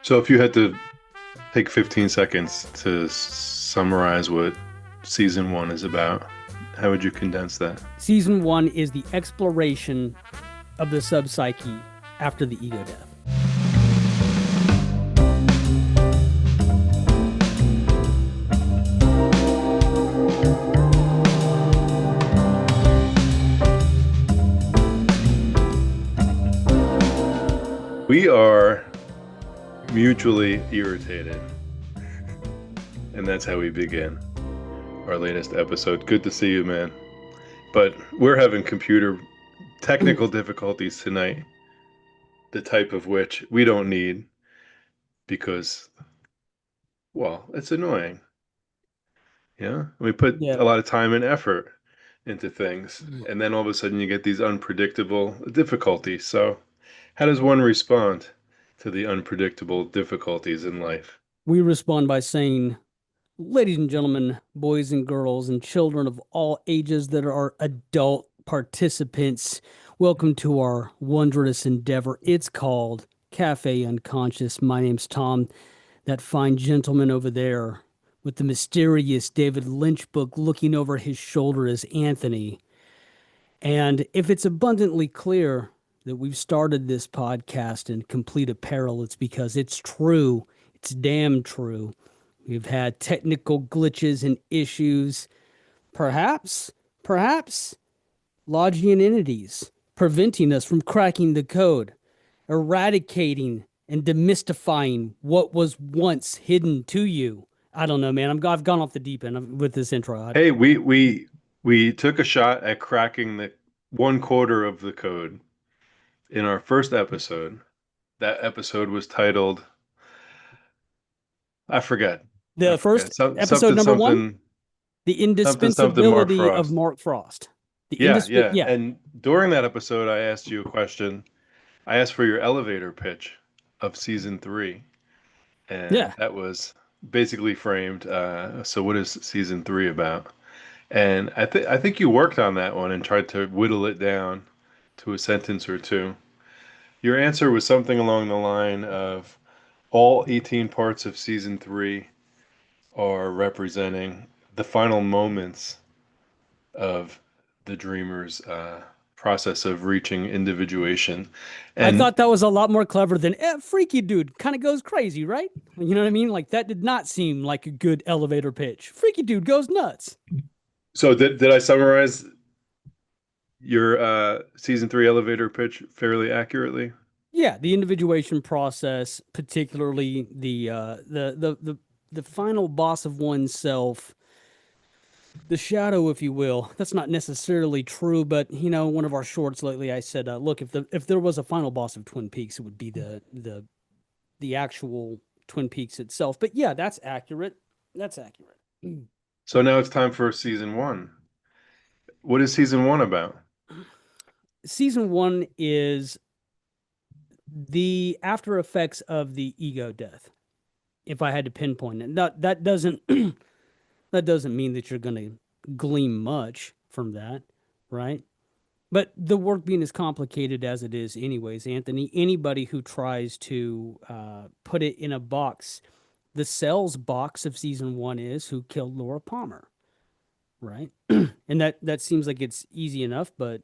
So if you had to take 15 seconds to summarize what season one is about, how would you condense that? Season one is the exploration of the subpsyche after the ego death. We are mutually irritated, and that's how we begin our latest episode. Good to see you, man. But we're having computer technical difficulties tonight, the type of which we don't need because, well, it's annoying. Yeah, we put Yeah. a lot of time and effort into things, and then all of a sudden you get these unpredictable difficulties. So, how does one respond to the unpredictable difficulties in life? We respond by saying, ladies and gentlemen, boys and girls, and children of all ages that are adult participants, welcome to our wondrous endeavor. It's called Cafe Unconscious. My name's Tom. That fine gentleman over there with the mysterious David Lynch book looking over his shoulder is Anthony. And if it's abundantly clear that we've started this podcast in complete apparel, it's because it's true. It's damn true. We've had technical glitches and issues, perhaps Logian entities preventing us from cracking the code, eradicating and demystifying what was once hidden to you. I don't know, man. I've gone off the deep end with this intro. Hey, we took a shot at cracking the one quarter of the code in our first episode. That episode was titled, I forget. I The first forget. episode number one, the Something Mark indispensability of Frost. Mark Frost. Yeah, yeah. Yeah, And during that episode, I asked you a question. I asked for your elevator pitch of season three, and yeah. that was basically framed. So, what is season three about? And I think you worked on that one and tried to whittle it down to a sentence or two. Your answer was something along the line of all 18 parts of season three are representing the final moments of the dreamer's process of reaching individuation. I And thought that was a lot more clever than freaky dude kind of goes crazy, right? You know what I mean? Like that did not seem like a good elevator pitch. Freaky dude goes nuts. so, did I summarize your season three elevator pitch fairly accurately? Yeah, the individuation process, particularly the final boss of oneself, the shadow, if you will. That's not necessarily true, but one of our shorts lately, I said, look, if there was a final boss of Twin Peaks, it would be the actual Twin Peaks itself. But yeah, that's accurate. That's accurate. So now it's time for season one. What is season one about? Season one is the after effects of the ego death. If I had to pinpoint it, that doesn't that doesn't mean that you're going to glean much from that, right? But the work being as complicated as it is, anyways, Anthony, anybody who tries to put it in a box, the Cells box of season one is who killed Laura Palmer, right? And that seems like it's easy enough, but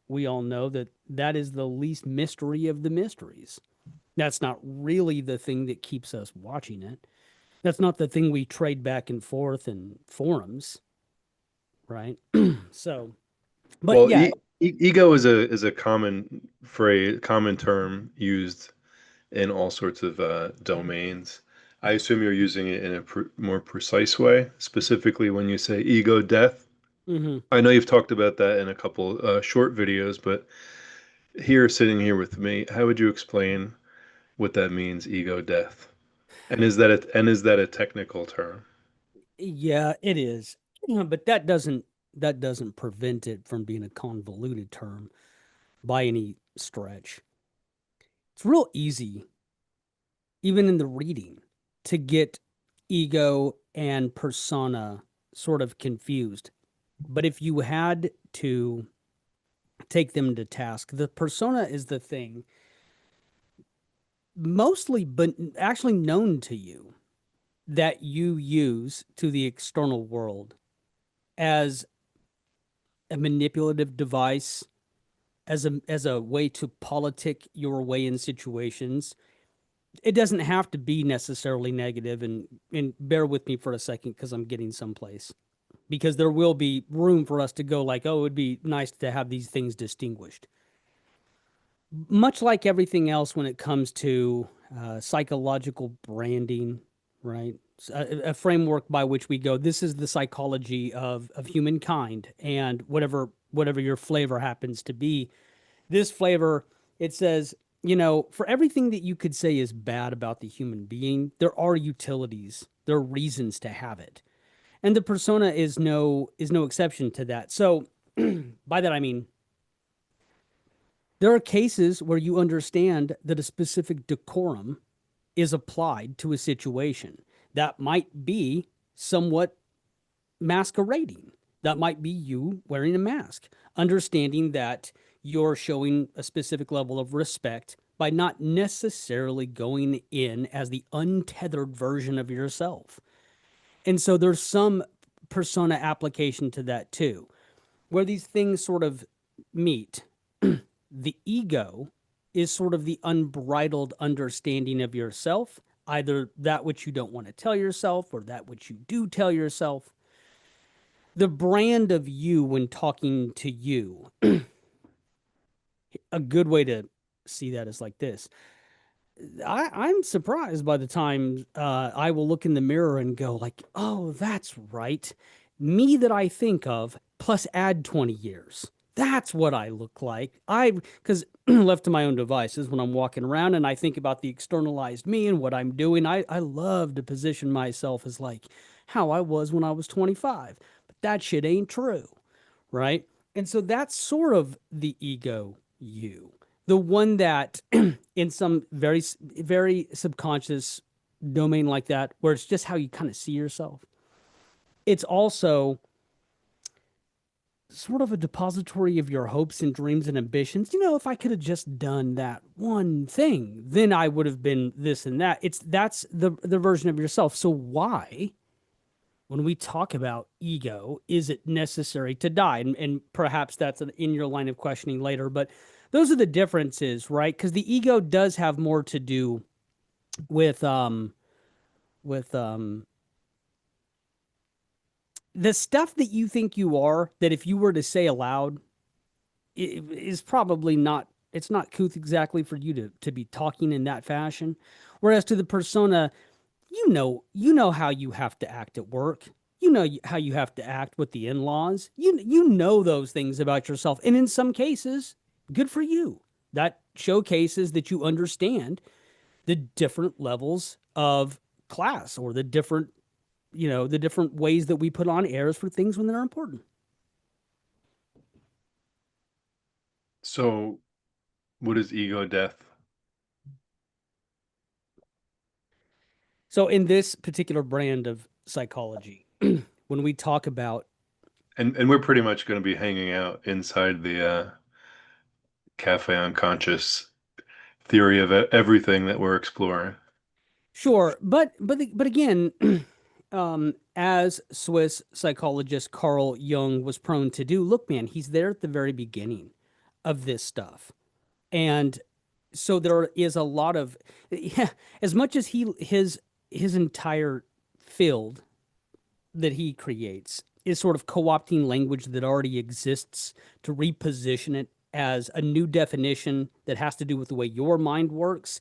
we all know that that is the least mystery of the mysteries. That's not really the thing that keeps us watching it. That's not the thing we trade back and forth in forums, right? So, but Well, yeah, ego is a common phrase, common term used in all sorts of domains. I assume you're using it in a more precise way, specifically when you say ego death. hmm I know you've talked about that in a couple short videos, but here, sitting here with me, how would you explain what that means, ego death? And is that a technical term? yeah, it is. But that doesn't prevent it from being a convoluted term by any stretch. It's real easy, even in the reading, to get ego and persona sort of confused. But if you had to take them to task, the persona is the thing mostly, but actually known to you, that you use to the external world as a manipulative device, as a way to politic your way in situations. It doesn't have to be necessarily negative, and bear with me for a second because I'm getting someplace. Because there will be room for us to go like, oh, it would be nice to have these things distinguished. Much like everything else when it comes to psychological branding, right? A framework by which we go, this is the psychology of humankind, and whatever your flavor happens to be, this flavor, it says, for everything that you could say is bad about the human being, there are utilities, there are reasons to have it. And the persona is no exception to that. So by that I mean there are cases where you understand that a specific decorum is applied to a situation that might be somewhat masquerading. That might be you wearing a mask, understanding that you're showing a specific level of respect by not necessarily going in as the untethered version of yourself. And so there's some persona application to that too, where these things sort of meet. The ego is sort of the unbridled understanding of yourself, either that which you don't want to tell yourself or that which you do tell yourself. The brand of you when talking to you, a good way to see that is like this. I'm surprised by the time I will look in the mirror and go like, oh, that's right. Me that I think of plus add 20 years. That's what I look like. Because left to my own devices when I'm walking around and I think about the externalized me and what I'm doing, I love to position myself as like how I was when I was 25. But that shit ain't true, right? And so that's sort of the ego you, the one that in some very subconscious domain like that, where it's just how you kind of see yourself. It's also sort of a depository of your hopes and dreams and ambitions. If I could have just done that one thing, then I would have been this and that. That's the version of yourself. So why, when we talk about ego, is it necessary to die? And perhaps that's in your line of questioning later, but those are the differences, right? Because the ego does have more to do with with the stuff that you think you are, that if you were to say aloud, it is probably not, it's not couth exactly for you to be talking in that fashion. Whereas to the persona, you know how you have to act at work. You know how you have to act with the in-laws. You know those things about yourself. And in some cases, good for you. That showcases that you understand the different levels of class, or the different ways that we put on airs for things when they're important. So, what is ego death? So in this particular brand of psychology, when we talk about, And we're pretty much going to be hanging out inside the cafe unconscious theory of everything that we're exploring. sure, but again, as Swiss psychologist Carl Jung was prone to do, look, man, he's there at the very beginning of this stuff. And so there is a lot of, yeah, as much as his entire field that he creates is sort of co-opting language that already exists to reposition it as a new definition that has to do with the way your mind works.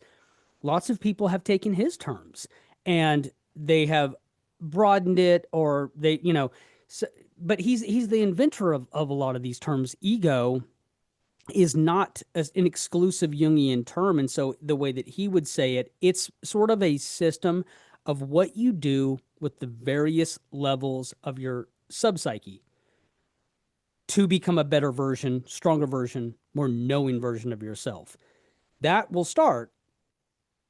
Lots of people have taken his terms and they have broadened it, or so, but he's the inventor of a lot of these terms. Ego is not an exclusive Jungian term. And so the way that he would say it, it's sort of a system of what you do with the various levels of your subpsyche to become a better version, stronger version, more knowing version of yourself. That will start,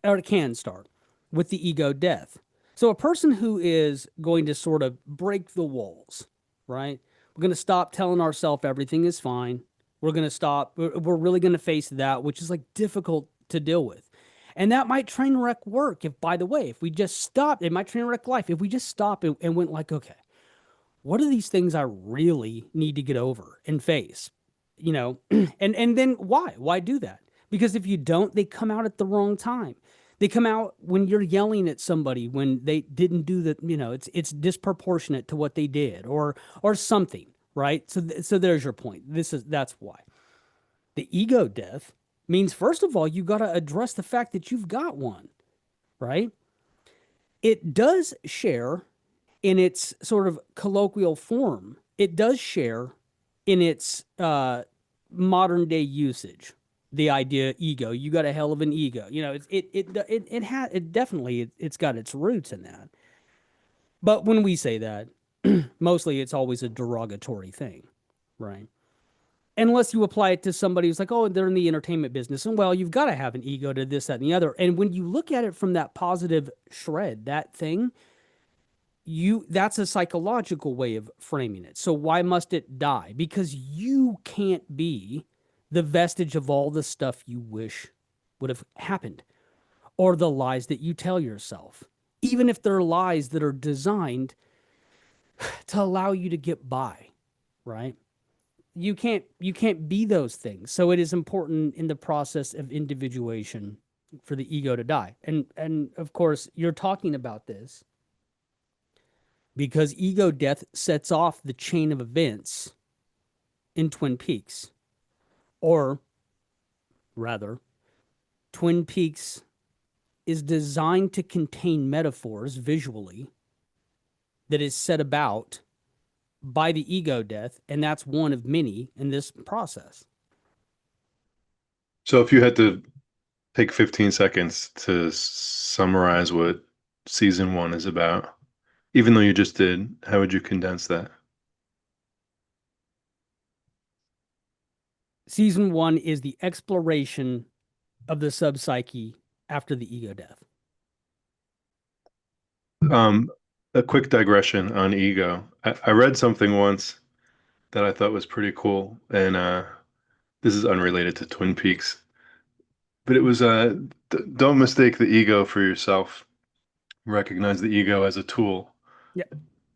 or it can start, with the ego death. So a person who is going to sort of break the walls, right? We're going to stop telling ourselves everything is fine. We're going to stop. We're really going to face that, which is like difficult to deal with. And that might train wreck work. If, by the way, if we just stopped, it might train wreck life. If we just stop and went like, okay, what are these things I really need to get over and face? You know, and then why? Why do that? Because if you don't, they come out at the wrong time. They come out when you're yelling at somebody when they didn't do the, you know, it's disproportionate to what they did or something, right? So there's your point. That's why. The ego death means first of all, you got to address the fact that you've got one, right? It does share in its sort of colloquial form. It does share in its modern day usage. The idea ego, you got a hell of an ego. You know, it definitely it's got its roots in that. But when we say that, mostly it's always a derogatory thing, right? Unless you apply it to somebody who's like, oh, they're in the entertainment business, and well, you've got to have an ego to this, that, and the other. And when you look at it from that positive shred, that thing, that's a psychological way of framing it. So why must it die? Because you can't be the vestige of all the stuff you wish would have happened or the lies that you tell yourself, even if they're lies that are designed to allow you to get by, right? You can't be those things. So it is important in the process of individuation for the ego to die. And of course, you're talking about this because ego death sets off the chain of events in Twin Peaks. Or rather, Twin Peaks is designed to contain metaphors visually that is set about by the ego death, and that's one of many in this process. So if you had to take 15 seconds to summarize what season one is about, even though you just did, how would you condense that? Season one is the exploration of the subpsyche after the ego death. Um, a quick digression on ego. I read something once that I thought was pretty cool, and this is unrelated to Twin Peaks, but it was don't mistake the ego for yourself. Recognize the ego as a tool Yeah,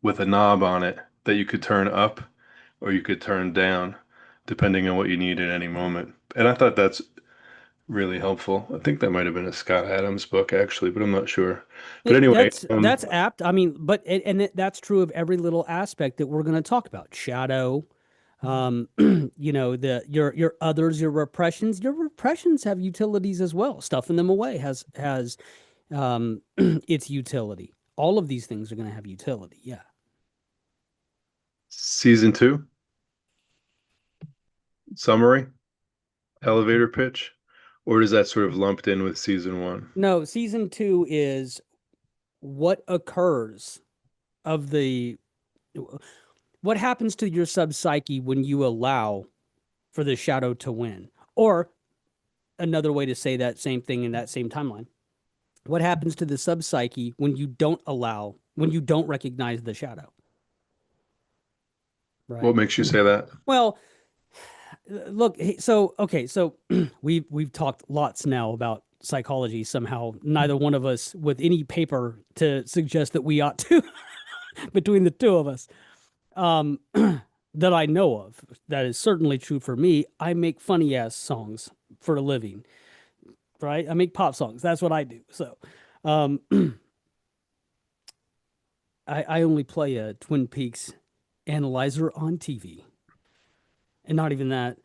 with a knob on it that you could turn up or you could turn down, depending on what you need at any moment. And I thought that's really helpful. I think that might have been a Scott Adams book actually, but I'm not sure. But anyway, that's apt. I mean, but that's true of every little aspect that we're going to talk about. Shadow, you know, your others, your repressions. Your repressions have utilities as well. Stuffing them away has its utility. All of these things are going to have utility. Yeah. season two, summary, elevator pitch, or is that sort of lumped in with season one? No, season two is what occurs of the what happens to your subpsyche when you allow for the shadow to win, or another way to say that same thing in that same timeline. What happens to the subpsyche when you don't allow, when you don't recognize the shadow, What right? makes you say that? Well, look, so okay, so we've talked lots now about psychology. Somehow, neither one of us with any paper to suggest that we ought to between the two of us. Um, that I know of. That is certainly true for me. I make funny ass songs for a living, right? I make pop songs. That's what I do. So, um, I only play a Twin Peaks analyzer on TV, and not even that.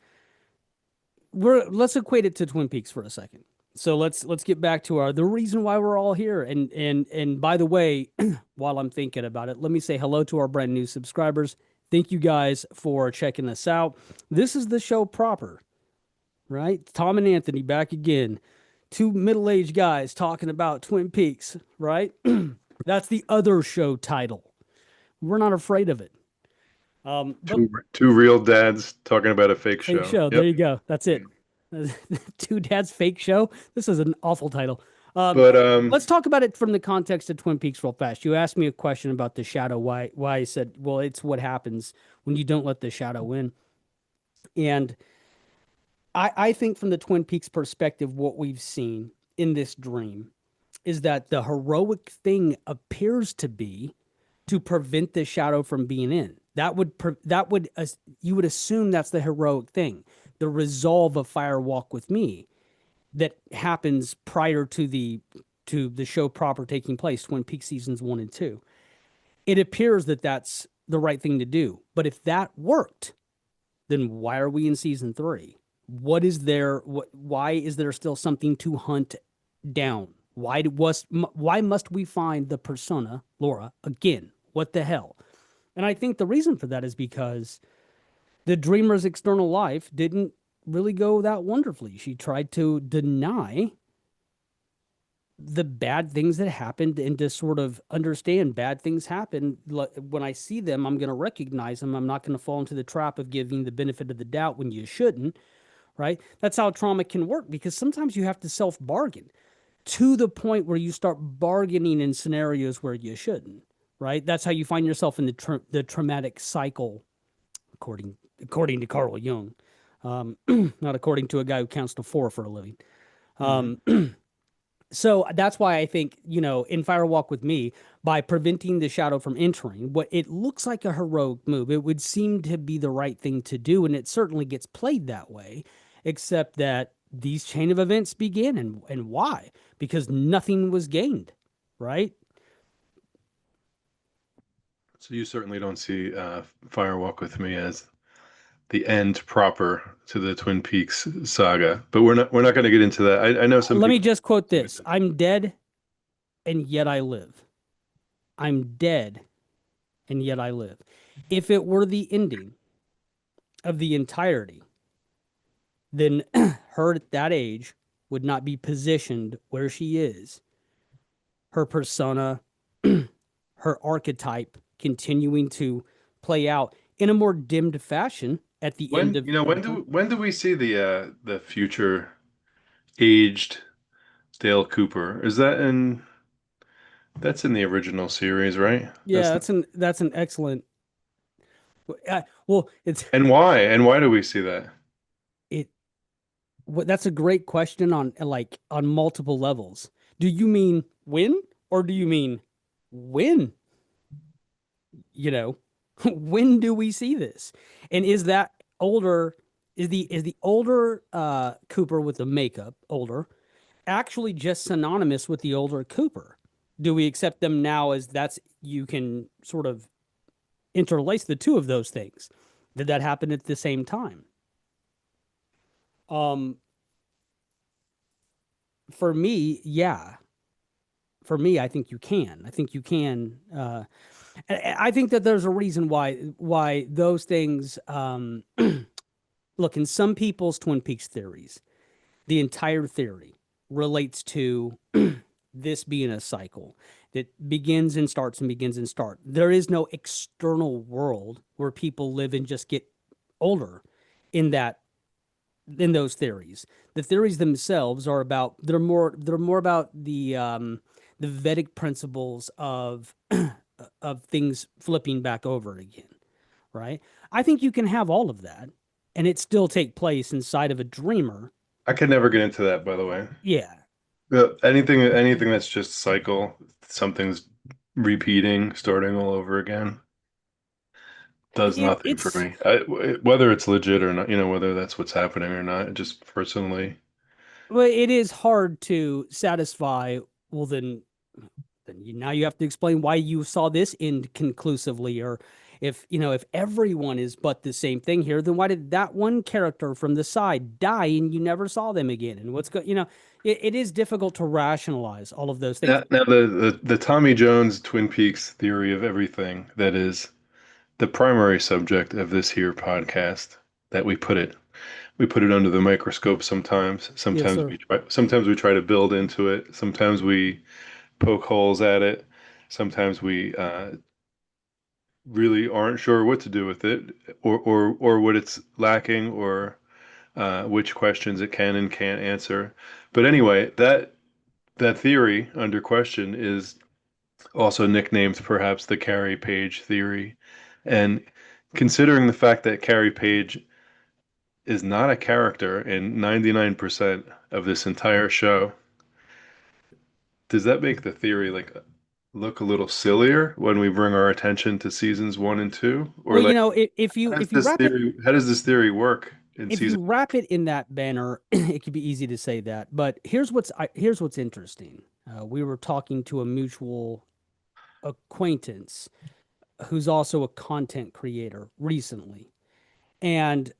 Let's equate it to Twin Peaks for a second. So let's get back to the reason why we're all here. And by the way, while I'm thinking about it, let me say hello to our brand new subscribers. Thank you guys for checking us out. This is the show proper, right? Tom and Anthony back again. Two middle-aged guys talking about Twin Peaks, right? That's the other show title. We're not afraid of it. But Two real dads talking about a fake fake show. show. There Yep. you go. That's it. Two Dads Fake Show. This is an awful title. But Let's talk about it from the context of Twin Peaks real fast. You asked me a question about the shadow. Why I said, well, it's what happens when you don't let the shadow in. And I think from the Twin Peaks perspective, what we've seen in this dream is that the heroic thing appears to be to prevent the shadow from being in. You would assume that's the heroic thing, the resolve of Fire Walk with Me that happens prior to the show proper taking place, Twin Peaks seasons 1 and 2. It appears that that's the right thing to do. But if that worked, then why are we in season 3? What is there? Why is there still something to hunt down? Why must we find the persona Laura again? What the hell? And I think the reason for that is because the dreamer's external life didn't really go that wonderfully. She tried to deny the bad things that happened and to sort of understand bad things happen. When I see them, I'm going to recognize them. I'm not going to fall into the trap of giving the benefit of the doubt when you shouldn't, right? That's how trauma can work, because sometimes you have to self bargain to the point where you start bargaining in scenarios where you shouldn't, right? That's how you find yourself in the traumatic cycle, according to Carl Jung, not according to a guy who counts to 4 for a living. Hmm. Um, so that's why I think, in Fire Walk with Me, by preventing the shadow from entering, what it looks like a heroic move, it would seem to be the right thing to do. And it certainly gets played that way, except that these chain of events begin. And why? Because nothing was gained, right? So you certainly don't see Fire Walk with Me as the end proper to the Twin Peaks saga, but we're not going to get into that. I know some Let me people just quote do it. this: I'm dead, and yet I live. I'm dead, and yet I live. If it were the ending of the entirety, then her at that age would not be positioned where she is. Her persona, her archetype continuing to play out in a more dimmed fashion at the end When of you know of time. when do we see the future aged Dale Cooper? Is that in that's in the original series, right? Yeah, that's an excellent. Well, And why do we see that? it. That's a great question on multiple levels. Do you mean when, or do you mean when? You know, when do we see this? And is that older? Is the older Cooper with the makeup older actually just synonymous with the older Cooper? Do we accept them now as that's you can sort of interlace the two of those things? Did that happen at the same time? Um, for me, yeah. For me, I think you can. I think you can. I think that there's a reason why those things. Look, in some people's Twin Peaks theories, the entire theory relates to this being a cycle that begins and starts and begins and starts. There is no external world where people live and just get older in that in those theories. The theories themselves are about they're more about the Vedic principles of things flipping back over again, right? I think you can have all of that and it still take place inside of a dreamer. I could never get into that, by the way. Yeah. Anything that's just cycle, something's repeating, starting all over again, does It, nothing for it's me. Whether it's legit or not, whether that's what's happening or not, just personally. well, it is hard to satisfy. Well, now you have to explain why you saw this end conclusively, or if everyone is but the same thing here, then why did that one character from the side die and you never saw them again? And it is difficult to rationalize all of those things. Now the Tommy Jones Twin Peaks theory of everything that is the primary subject of this here podcast that we put it under the microscope sometimes. Yes, sir. Sometimes we try to build into it. Sometimes we poke holes at it. Sometimes we really aren't sure what to do with it, or what it's lacking, or which questions it can and can't answer. But anyway, that theory under question is also nicknamed perhaps the Carrie Page theory. And considering the fact that Carrie Page is not a character in 99% of this entire show, does that make the theory like look a little sillier when we bring our attention to seasons one and two? Or Well, like, if you wrap it how does this theory work in if you season? wrap it in that banner, it could be easy to say that. But here's what's interesting. We were talking to a mutual acquaintance who's also a content creator recently, and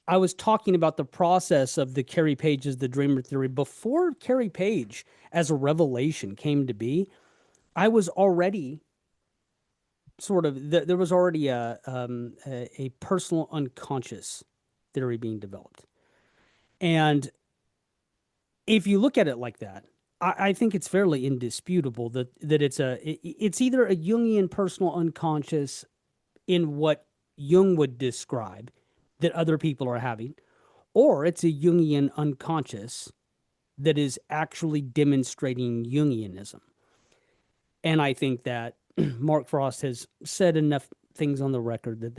I was talking about the process of the Carrie Page's The Dreamer Theory before Carrie Page as a revelation came to be. I was already there was already a personal unconscious theory being developed, and if you look at it like that, I think it's fairly indisputable that it's either a Jungian personal unconscious in what Jung would describe that other people are having, or it's a Jungian unconscious that is actually demonstrating Jungianism. And I think that Mark Frost has said enough things on the record that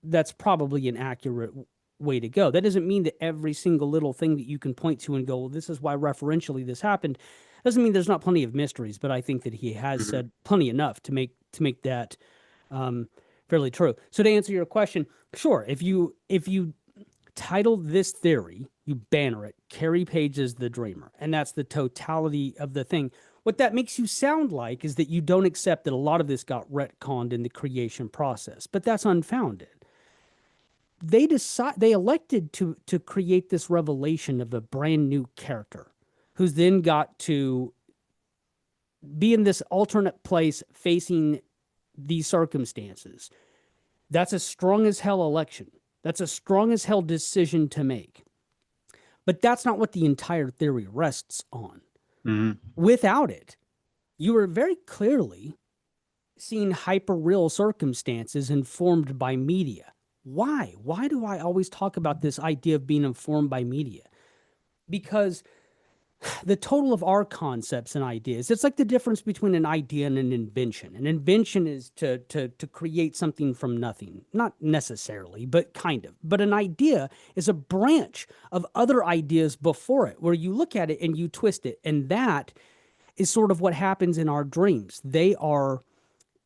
that's probably an accurate way to go. That doesn't mean that every single little thing that you can point to and go, well, this is why referentially this happened. Doesn't mean there's not plenty of mysteries, but I think that he has Mhm. said plenty enough to make that um, fairly true. So to answer your question, sure, if you title this theory, you banner it, Carrie Page is the dreamer, and that's the totality of the thing. What that makes you sound like is that you don't accept that a lot of this got retconned in the creation process, but that's unfounded. They elected to create this revelation of a brand new character who's then got to be in this alternate place facing these circumstances. That's a strong as hell election. That's a strong as hell decision to make. But that's not what the entire theory rests on. Mhm. Without it, you are very clearly seeing hyper real circumstances informed by media. Why? Why do I always talk about this idea of being informed by media? Because the total of our concepts and ideas, it's like the difference between an idea and an invention. An invention is to create something from nothing, not necessarily, but kind of. But an idea is a branch of other ideas before it, where you look at it and you twist it. And that is sort of what happens in our dreams. They're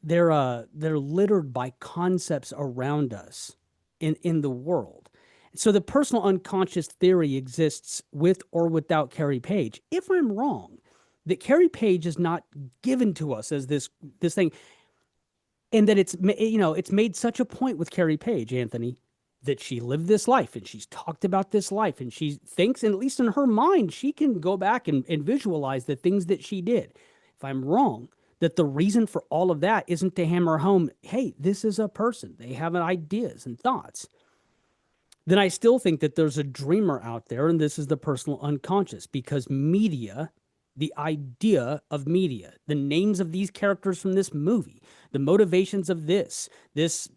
littered by concepts around us in the world. So the personal unconscious theory exists with or without Carrie Page. If I'm wrong, that Carrie Page is not given to us as this thing, and that it's made such a point with Carrie Page, Anthony, that she lived this life and she's talked about this life and she thinks, and at least in her mind, she can go back and visualize the things that she did. If I'm wrong, that the reason for all of that isn't to hammer home, hey, this is a person, they have ideas and thoughts, then I still think that there's a dreamer out there, and this is the personal unconscious, because media, the idea of media, the names of these characters from this movie, the motivations of this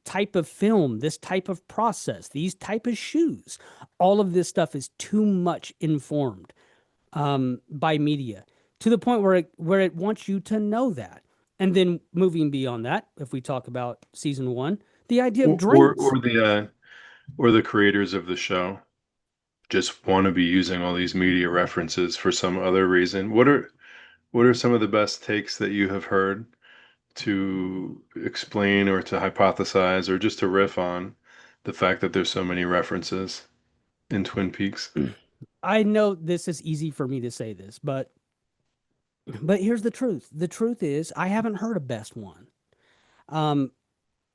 type of film, this type of process, these type of shoes, all of this stuff is too much informed by media to the point where it wants you to know that. And then moving beyond that, if we talk about season one, the idea of Or, dreams. or the creators of the show just want to be using all these media references for some other reason. What are some of the best takes that you have heard to explain or to hypothesize or just to riff on the fact that there's so many references in Twin Peaks? I know this is easy for me to say this, but here's the truth. The truth is I haven't heard a best one. Um,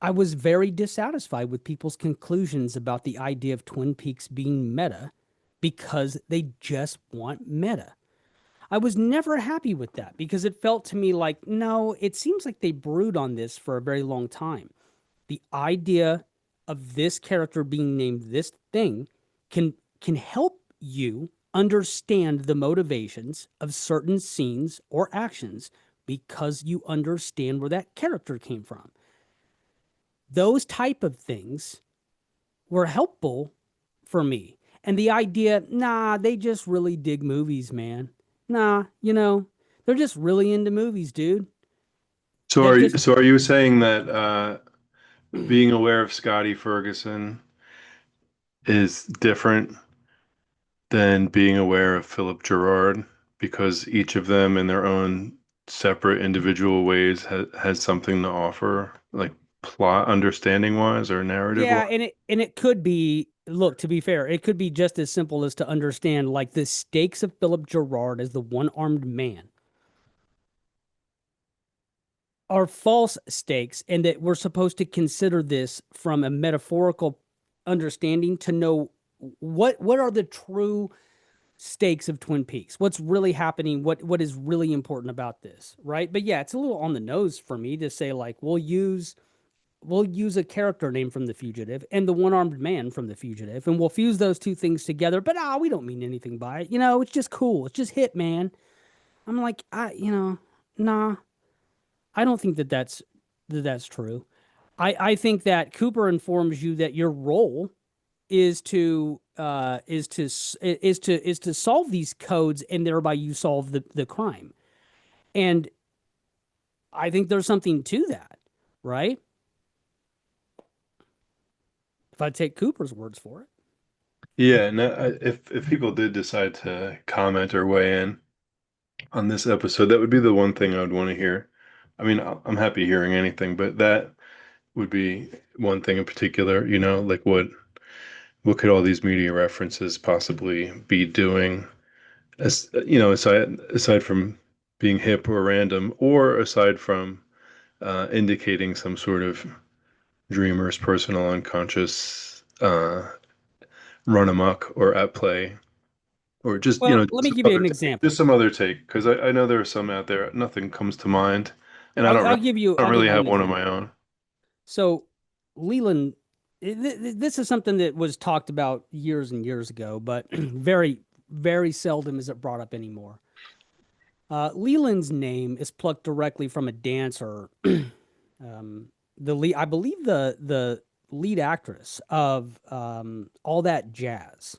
I was very dissatisfied with people's conclusions about the idea of Twin Peaks being meta because they just want meta. I was never happy with that because it felt to me like, no, it seems like they brewed on this for a very long time. The idea of this character being named this thing can help you understand the motivations of certain scenes or actions because you understand where that character came from. Those type of things were helpful for me. And the idea, nah, they just really dig movies, man. Nah, they're just really into movies, dude. That just So are you saying that being aware of Scotty Ferguson is different than being aware of Philip Gerard? because each of them in their own separate individual ways has something to offer, like plot understanding wise or narrative Yeah, wise. and it could be, look, to be fair, it could be just as simple as to understand like the stakes of Philip Gerard as the one-armed man are false stakes, and that we're supposed to consider this from a metaphorical understanding to know what are the true stakes of Twin Peaks. What's really happening? What is really important about this, right? But yeah, it's a little on the nose for me to say like we'll use a character name from The Fugitive and the one-armed man from The Fugitive, and we'll fuse those two things together. But we don't mean anything by it. It's just cool. It's just hit, man. I'm like, nah. I don't think that that's true. I think that Cooper informs you that your role is to solve these codes, and thereby you solve the crime. And I think there's something to that, right? If I take Cooper's words for it. Yeah, and if people did decide to comment or weigh in on this episode, that would be the one thing I would want to hear. I mean, I'm happy hearing anything, but that would be one thing in particular, like what could all these media references possibly be doing, as aside from being hip or random, or aside from indicating some sort of dreamer's personal unconscious run amok or at play, or just Well, let me some give you other an take, example. just some other take, because I know there are some out there. Nothing comes to mind, and I'll, I'll give you I don't I'll give really you have an one of my example. own. So Leland, this is something that was talked about years and years ago, but very, very seldom is it brought up anymore. Leland's name is plucked directly from a dancer. The lead, I believe the lead actress of All That Jazz,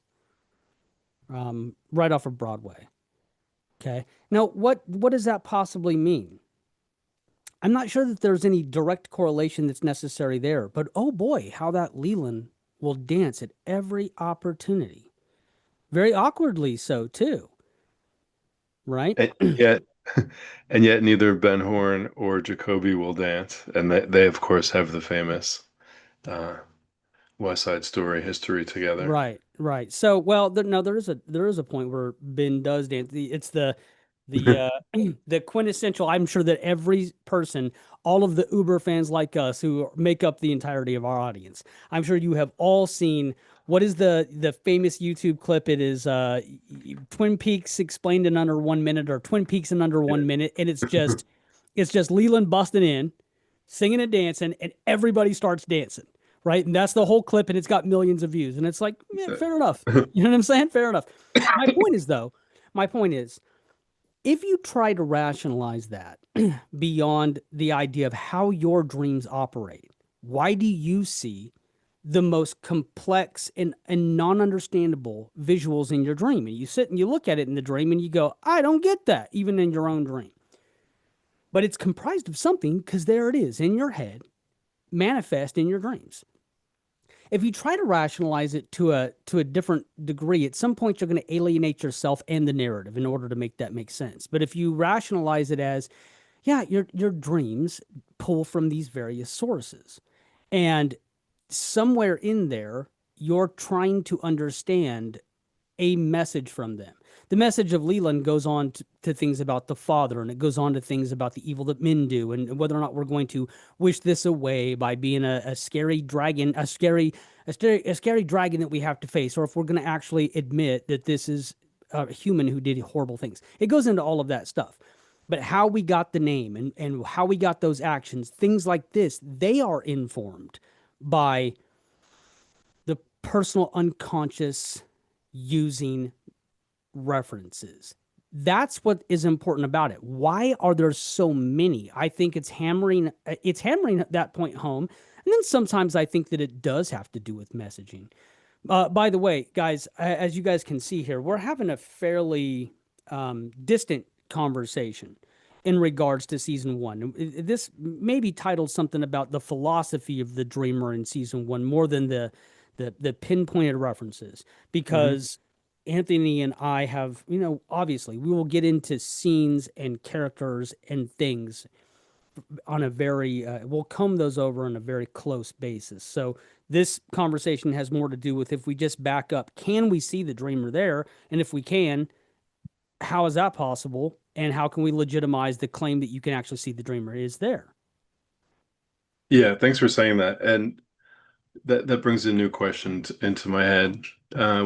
right off of Broadway. Okay. Now, what does that possibly mean? I'm not sure that there's any direct correlation that's necessary there, but oh boy, how that Leland will dance at every opportunity. Very awkwardly so, too, right? And yet, and yet, neither Ben Horn or Jacoby will dance, and they of course have the famous uh, West Side Story history together. Right, right. So, well, no, there is a point where Ben does dance. It's the the quintessential. I'm sure that every person, all of the Uber fans like us who make up the entirety of our audience, I'm sure you have all seen what is the famous YouTube clip. It is Twin Peaks explained in under 1 minute, or Twin Peaks in under Yeah. 1 minute, and it's just Leland busting in, singing and dancing, and everybody starts dancing, right? And that's the whole clip, and it's got millions of views. And it's like, yeah, fair enough. You know what I'm saying? Fair enough. My point is, though, my point is, if you try to rationalize that beyond the idea of how your dreams operate, why do you see the most complex and non-understandable visuals in your dream? And you sit and you look at it in the dream and you go, I don't get that, even in your own dream. But it's comprised of something because there it is in your head, manifest in your dreams. If you try to rationalize it to a different degree, at some point you're going to alienate yourself and the narrative in order to make that make sense. But if you rationalize it as, yeah, your dreams pull from these various sources, and somewhere in there you're trying to understand a message from them. The message of Leland goes on to things about the father, and it goes on to things about the evil that men do, and whether or not we're going to wish this away by being a scary dragon, a scary dragon that we have to face, or if we're going to actually admit that this is a human who did horrible things. It goes into all of that stuff. But how we got the name, and how we got those actions, things like this, they are informed by the personal unconscious using references. That's what is important about it. Why are there so many? I think it's hammering that point home. And then sometimes I think that it does have to do with messaging. By the way, guys, as you guys can see here, we're having a fairly distant conversation in regards to season one. This may be titled something about the philosophy of the dreamer in season one more than the pinpointed references, Mhm. because Anthony and I have, obviously we will get into scenes and characters and things on a very, we'll comb those over on a very close basis. So this conversation has more to do with if we just back up, can we see the dreamer there? And if we can, how is that possible? And how can we legitimize the claim that you can actually see the dreamer is there? Yeah, thanks for saying that. And that brings a new question into my head,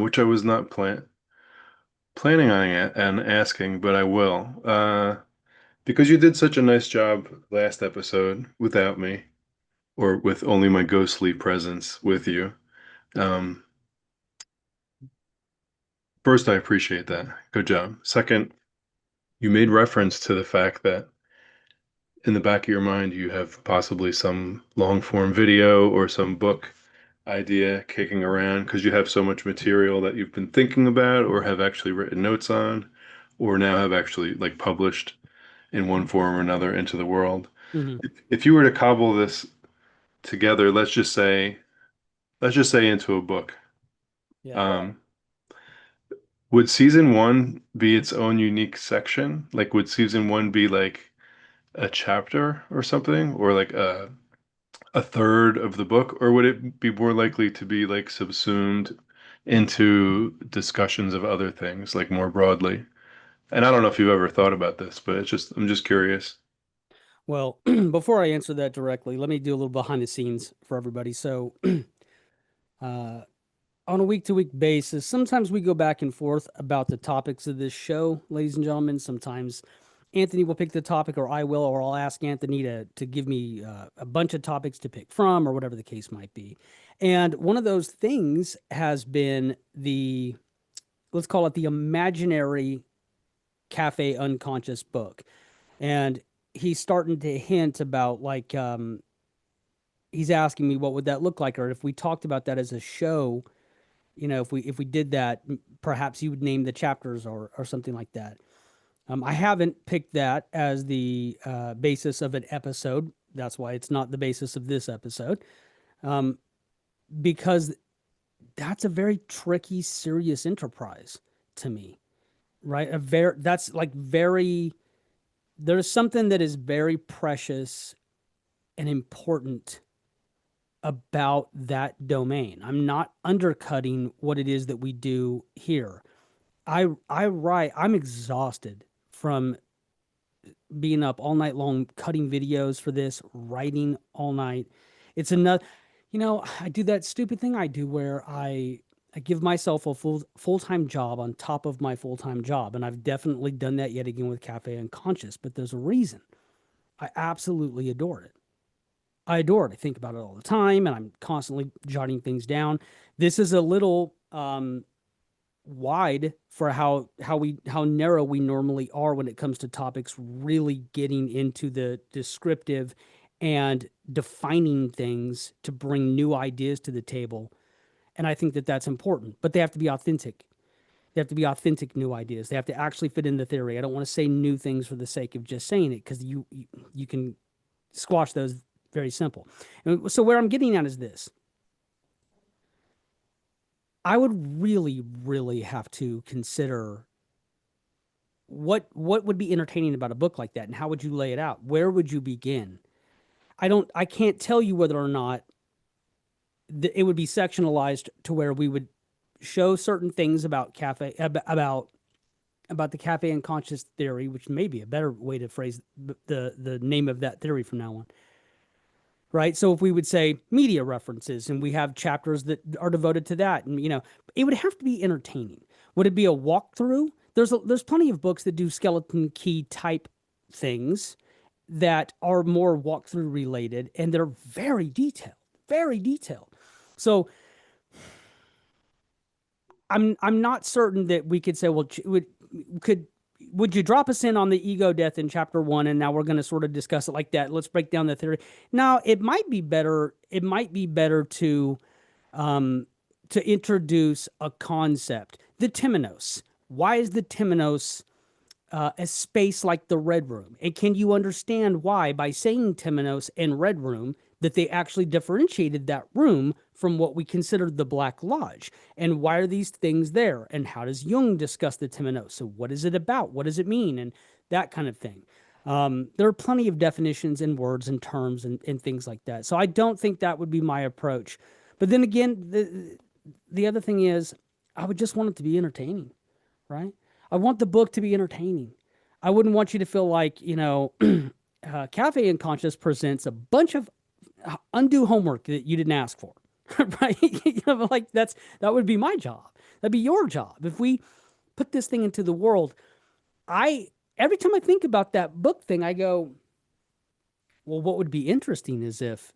which I was not planning on asking, but I will. Because you did such a nice job last episode without me, or with only my ghostly presence with you. Um, First, I appreciate that. Good job. Second, you made reference to the fact that in the back of your mind, you have possibly some long form video or some book idea kicking around because you have so much material that you've been thinking about or have actually written notes on or now have actually like published in one form or another into the world. Mm-hmm. If you were to cobble this together, let's just say into a book, Yeah. um, would season one be its own unique section? Like, would season one be like a chapter or something, or like a third of the book, or would it be more likely to be like subsumed into discussions of other things, like more broadly? And I don't know if you've ever thought about this, but I'm just curious. Well, before I answer that directly, let me do a little behind the scenes for everybody. So, uh, on a week to week basis, sometimes we go back and forth about the topics of this show, ladies and gentlemen. Sometimes Anthony will pick the topic, or I will, or I'll ask Anthony to give me a bunch of topics to pick from, or whatever the case might be. And one of those things has been let's call it the imaginary cafe unconscious book. And he's starting to hint about like, he's asking me what would that look like, or if we talked about that as a show, if we did that, perhaps you would name the chapters or something like that. I haven't picked that as the basis of an episode. That's why it's not the basis of this episode, um, because that's a very tricky, serious enterprise to me, right? That's like very. There's something that is very precious and important about that domain. I'm not undercutting what it is that we do here. I write. I'm exhausted from being up all night long, cutting videos for this, writing all night. It's another, I do that stupid thing I do where I give myself a full-time job on top of my full-time job, and I've definitely done that yet again with Cafe Unconscious. But there's a reason. I absolutely adore it. I adore it. I think about it all the time, and I'm constantly jotting things down. This is a little wide for how narrow we normally are when it comes to topics really getting into the descriptive and defining things to bring new ideas to the table. And I think that that's important, but they have to be authentic. They have to be authentic new ideas. They have to actually fit in the theory. I don't want to say new things for the sake of just saying it, because you can squash those very simple. And so where I'm getting at is this: I would really, really have to consider what would be entertaining about a book like that, and how would you lay it out? Where would you begin? I can't tell you whether or not it would be sectionalized to where we would show certain things about about the cafe unconscious theory, which may be a better way to phrase the name of that theory from now on. Right. So if we would say media references, and we have chapters that are devoted to that, and it would have to be entertaining. Would it be a walkthrough? There's plenty of books that do skeleton key type things that are more walkthrough related, and they're very detailed, very detailed. So I'm not certain that we could say, well, could would you drop us in on the ego death in chapter one, and now we're going to sort of discuss it like that? Let's break down the theory. Now, it might be better. It might be better um, to introduce a concept, the Temenos. Why is the Temenos a space like the Red Room? And can you understand why, by saying Temenos and Red Room, that they actually differentiated that room from what we consider the Black Lodge. And why are these things there? And how does Jung discuss the Temenos? So, what is it about? What does it mean? And that kind of thing. There are plenty of definitions and words and terms and things like that. So, I don't think that would be my approach. But then again, the other thing is, I would just want it to be entertaining, right? I want the book to be entertaining. I wouldn't want you to feel like, Cafe Unconscious presents a bunch of undue homework that you didn't ask for, right? Like that would be my job. That'd be your job. If we put this thing into the world, I every time I think about that book thing, I go, well, what would be interesting is if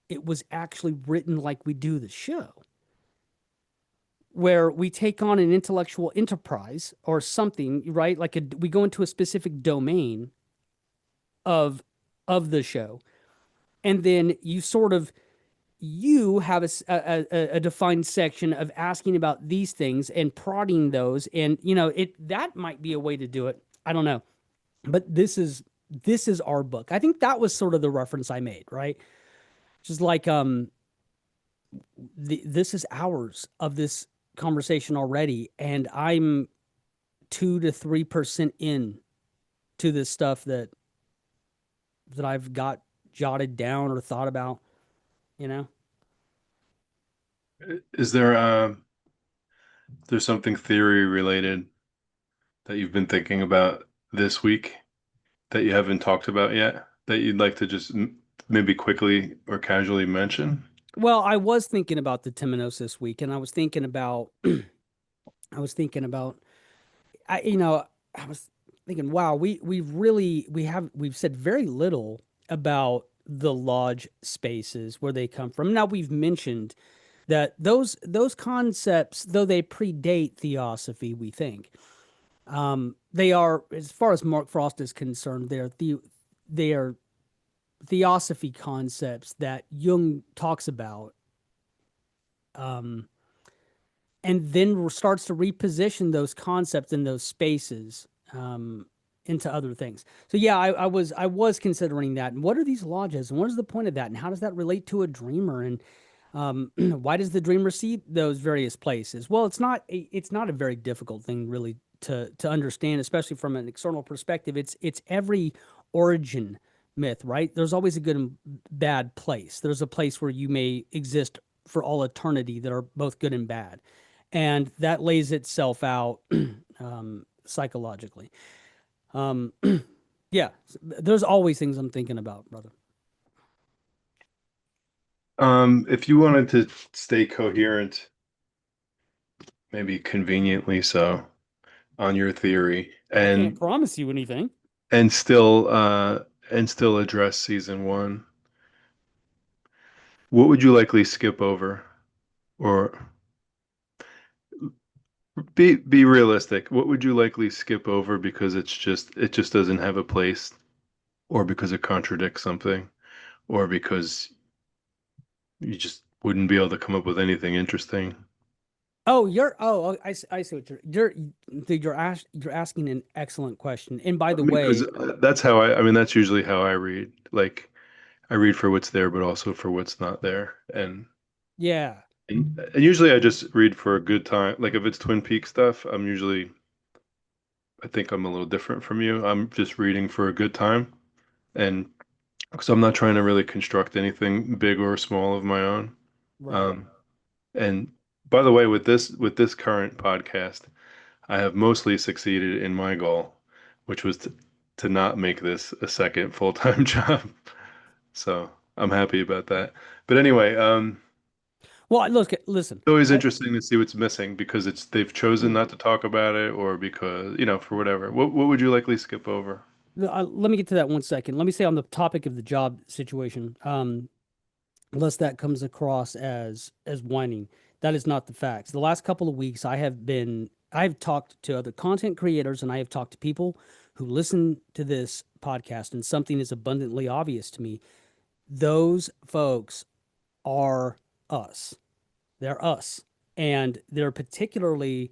it was actually written like we do the show, where we take on an intellectual enterprise or something, right? We go into a specific domain of the show, and then you have a defined section of asking about these things and prodding those, and that might be a way to do it. I don't know, but this is our book. I think that was sort of the reference I made, right? Just like this is hours of this conversation already, and I'm 2 to 3% in to this stuff that I've got jotted down or thought about, you know? Is there's something theory related that you've been thinking about this week that you haven't talked about yet that you'd like to just maybe quickly or casually mention? Well, I was thinking about the Temenos this week, and I was thinking about, I was thinking about, I, you know, I was thinking, wow, we've said very little about the lodge spaces where they come from. Now we've mentioned that those concepts, though they predate theosophy, we think they are, as far as Mark Frost is concerned, they are theosophy concepts that Jung talks about, um, and then starts to reposition those concepts in those spaces into other things. So yeah, I was considering that. And what are these lodges? And what is the point of that? And how does that relate to a dreamer? And why does the dreamer see those various places? Well, it's not a very difficult thing really to understand, especially from an external perspective. It's every origin myth, right? There's always a good and bad place. There's a place where you may exist for all eternity that are both good and bad, and that lays itself out psychologically. Um, yeah, there's always things I'm thinking about, brother. If you wanted to stay coherent, maybe conveniently so, on your theory I can't promise you anything. and still and still address season one, what would you likely skip over? Or be realistic. What would you likely skip over because it just doesn't have a place, or because it contradicts something, or because you just wouldn't be able to come up with anything interesting? Oh, I see what you're asking an excellent question. And by the Because way, that's I mean, that's usually how I read. Like I read for what's there, but also for what's not there. yeah. And usually I just read for a good time. Like if it's Twin Peaks stuff, I think I'm a little different from you. I'm just reading for a good time. And because I'm not trying to really construct anything big or small of my own. Right. Um, and by the way, with this current podcast, I have mostly succeeded in my goal, which was to not make this a second full-time job. So I'm happy about that. But anyway, Well, look, listen. it's always I, interesting to see what's missing because it's they've chosen not to talk about it or because, for whatever. What would you likely skip over? let me get to that 1 second. Let me say on the topic of the job situation, unless that comes across as whining, that is not the facts. The last couple of weeks, I've talked to other content creators and I have talked to people who listen to this podcast, and something is abundantly obvious to me. Those folks are us. They're us. And they're particularly,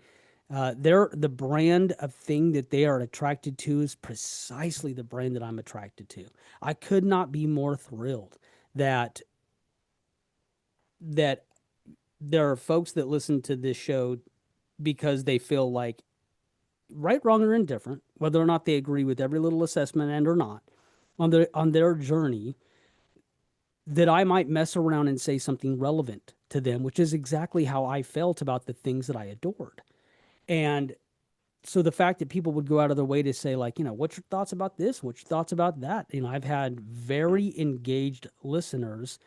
they're the brand of thing that they are attracted to is precisely the brand that I'm attracted to. I could not be more thrilled that, that there are folks that listen to this show because they feel like right, wrong, or indifferent, whether or not they agree with every little assessment and or not on their journey, that I might mess around and say something relevant to them, which is exactly how I felt about the things that I adored. And so the fact that people would go out of their way to say, like, what's your thoughts about this? What's your thoughts about that? I've had very engaged listeners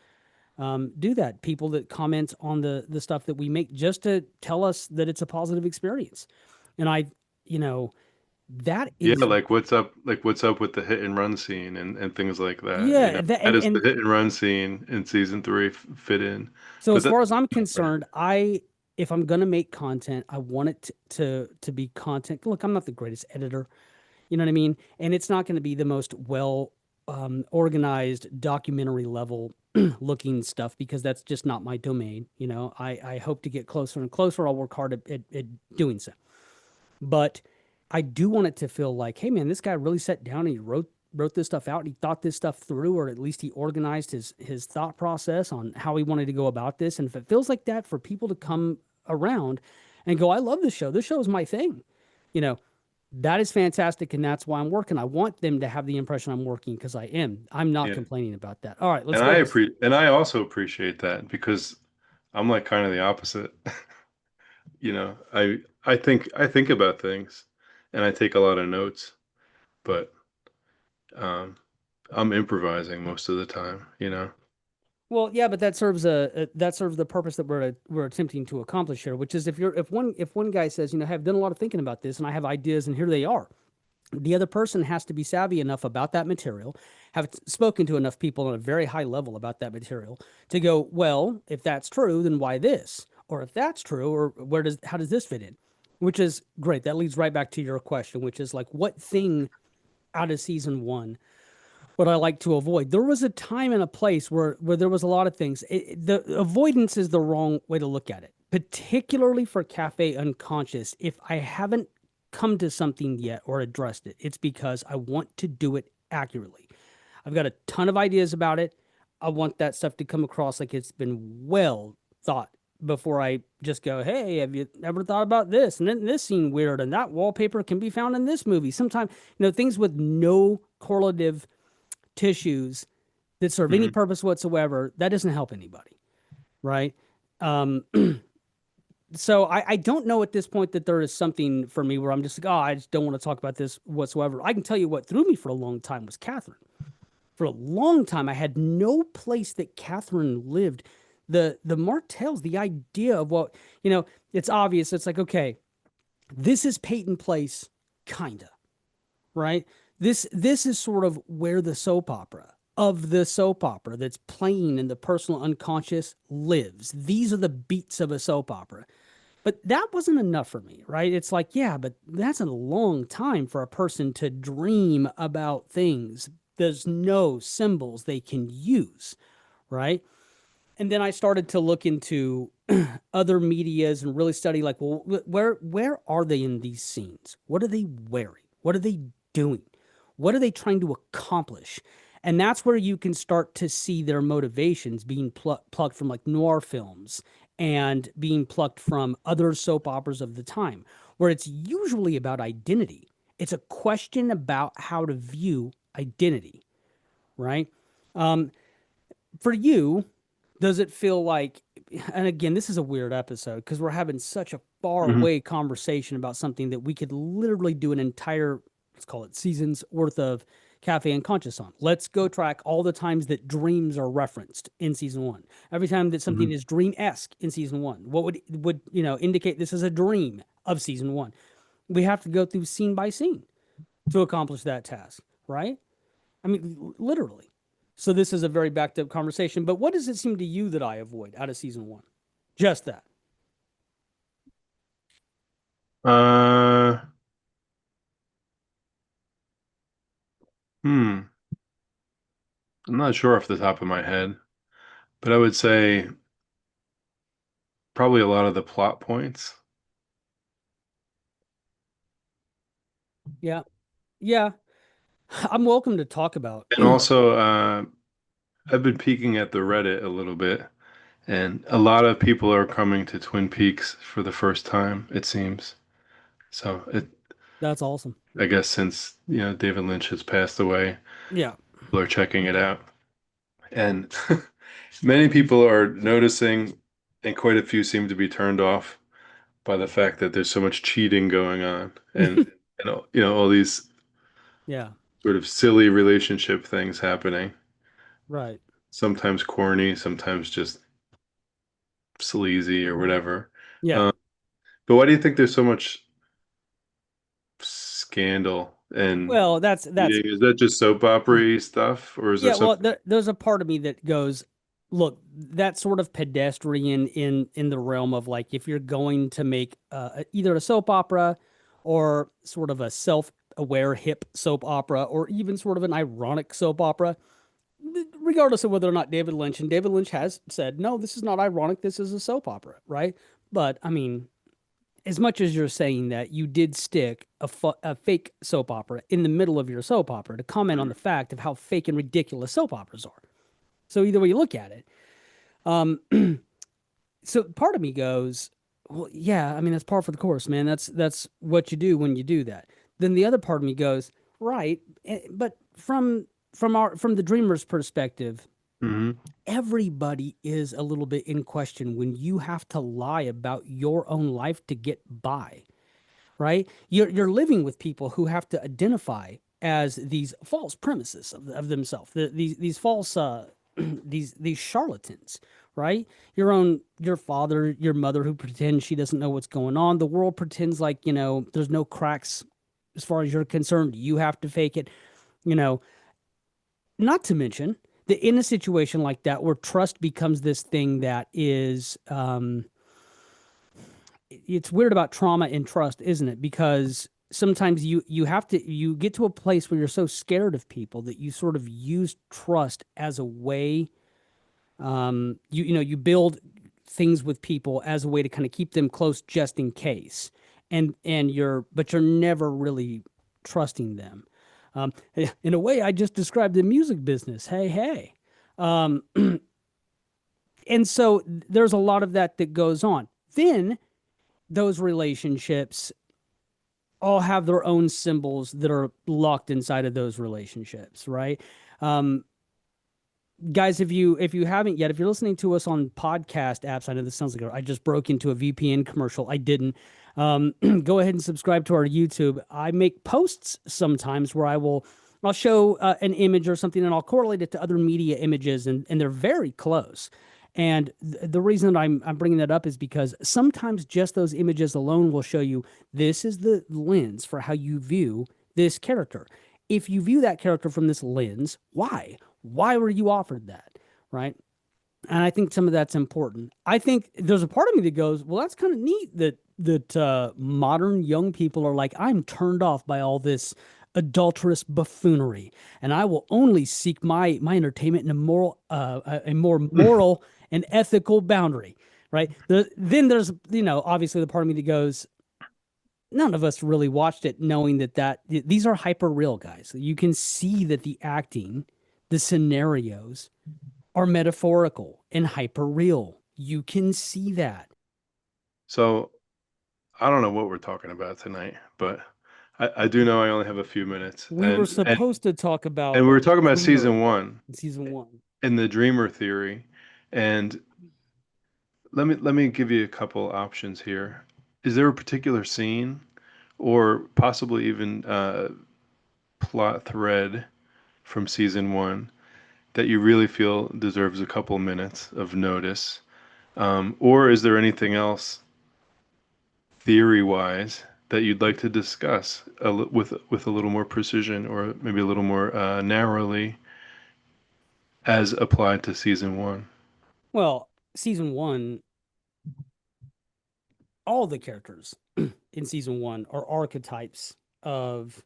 do that. People that comment on the stuff that we make just to tell us that it's a positive experience. And you know, that Yeah, is, like what's up with the hit and run scene and things like that, you know. yeah. That How does the and hit and run scene in season three fit in? so But as that's far as I'm concerned, if I'm gonna make content, I want it to be content. Look, I'm not the greatest editor. You know what I mean? And it's not going to be the most well organized documentary level looking stuff because that's just not my domain. I hope to get closer and closer. I'll work hard at doing so. But I do want it to feel like, hey man, this guy really sat down and he wrote this stuff out and he thought this stuff through, or at least he organized his thought process on how he wanted to go about this. And if it feels like that for people to come around and go, I love this show. This show is my thing. You know, that is fantastic, and that's why I'm working. I want them to have the impression I'm working because I am. I'm not yeah. complaining about that. All right, let's And go to. I also appreciate that because I'm like kind of the opposite. You know, I think about things and I take a lot of notes, but um I'm improvising most of the time, you know. Well, yeah, but that serves the purpose that we're attempting to accomplish here, which is if one guy says, hey, I've done a lot of thinking about this and I have ideas and here they are. The other person has to be savvy enough about that material, have spoken to enough people on a very high level about that material to go, well, if that's true, then why this? Or if that's true, or how does this fit in? Which is great. That leads right back to your question, which is like, what thing out of season one would I like to avoid? There was a time and a place where there was a lot of things. The avoidance is the wrong way to look at it, particularly for Cafe Unconscious. If I haven't come to something yet or addressed it, it's because I want to do it accurately. I've got a ton of ideas about it. I want that stuff to come across like it's been well thought before I just go, hey, have you ever thought about this? And then this scene weird, and that wallpaper can be found in this movie. Sometimes, things with no correlative tissues that serve any Hmm. purpose whatsoever, that doesn't help anybody, right? Um, so I don't know at this point that there is something for me where I'm just like, oh, I just don't want to talk about this whatsoever. I can tell you what threw me for a long time was Catherine. For a long time, I had no place that Catherine lived. The Martells, the idea of what, it's obvious. It's like, okay, this is Peyton Place, kinda, right? This is sort of where the soap opera of the soap opera that's playing in the personal unconscious lives. These are the beats of a soap opera. But that wasn't enough for me, right? It's like, yeah, but that's a long time for a person to dream about things. There's no symbols they can use, right? And then I started to look into other medias and really study, like, well, where are they in these scenes? What are they wearing? What are they doing? What are they trying to accomplish? And that's where you can start to see their motivations being plucked from like noir films and being plucked from other soap operas of the time, where it's usually about identity. It's a question about how to view identity, right? Um, for you, does it feel like, and again, this is a weird episode because we're having such a far Hmm. away conversation about something that we could literally do an entire, let's call it seasons worth of Cafe and Conscious on. Let's go track all the times that dreams are referenced in season one. Every time that something Hmm. is dream-esque in season one, what would indicate this is a dream of season one? We have to go through scene by scene to accomplish that task, right? I mean, literally. So this is a very backed up conversation. But what does it seem to you that I avoid out of season one? Just that. Uh, hmm. I'm not sure off the top of my head, but I would say probably a lot of the plot points. Yeah. Yeah. I'm welcome to talk about. And also, I've been peeking at the Reddit a little bit, And a lot of people are coming to Twin Peaks for the first time, it seems. So That's awesome. I guess since, David Lynch has passed away, Yeah. people are checking it out. And many people are noticing, and quite a few seem to be turned off by the fact that there's so much cheating going on, and all these Yeah. sort of silly relationship things happening. Right. Sometimes corny, sometimes just sleazy or whatever. Yeah. Um, but why do you think there's so much scandal and Well, that's cheating? Is that just soap opera stuff, or is there yeah. Well, something? there's a part of me that goes, look, that's sort of pedestrian in the realm of like if you're going to make either a soap opera or sort of a self-aware hip soap opera or even sort of an ironic soap opera, regardless of whether or not David Lynch has said, no, this is not ironic, this is a soap opera, right? But I mean, as much as you're saying that, you did stick a fake soap opera in the middle of your soap opera to comment on the fact of how fake and ridiculous soap operas are. So either way you look at it, um, so part of me goes, well, yeah, I mean that's par for the course, man. That's what you do when you do that. Then the other part of me goes, right, but from the dreamer's perspective, Hmm. everybody is a little bit in question when you have to lie about your own life to get by, right? You're living with people who have to identify as these false premises of themselves, these false these charlatans, right? Your father, your mother who pretends she doesn't know what's going on. The world pretends like, there's no cracks as far as you're concerned. You have to fake it, you know. Not to mention that in a situation like that where trust becomes this thing that is it's weird about trauma and trust, isn't it? Because sometimes you get to a place where you're so scared of people that you sort of use trust as a way. You build things with people as a way to kind of keep them close just in case, and you're never really trusting them. In a way, I just described the music business. Hey, hey. Um, and so there's a lot of that goes on. Then those relationships all have their own symbols that are locked inside of those relationships, right? Um, Guys, if you haven't yet, if you're listening to us on podcast apps, I know this sounds like I just broke into a VPN commercial. I didn't. Go ahead and subscribe to our YouTube. I make posts sometimes where I'll show an image or something and I'll correlate it to other media images, and they're very close. And the reason that I'm bringing that up is because sometimes just those images alone will show you this is the lens for how you view this character. If you view that character from this lens, why? Why were you offered that? Right. And I think some of that's important. I think there's a part of me that goes, well, that's kind of neat that modern young people are like, I'm turned off by all this adulterous buffoonery, and I will only seek my entertainment in a more moral and ethical boundary. Right. Then there's obviously the part of me that goes, none of us really watched it knowing that these are hyper real, guys. You can see that the acting, the scenarios are metaphorical and hyper real. You can see that. So I don't know what we're talking about tonight, but I do know I only have a few minutes, We were and supposed to talk and about we were talking about Dreamer season one in season one. and the dreamer theory, and let me give you a couple options here. Is there a particular scene, or possibly even plot thread from season one that you really feel deserves a couple minutes of notice? Or is there anything else theory wise that you'd like to discuss with a little more precision or maybe a little more narrowly as applied to season one? Well, season one, all the characters in season one are archetypes of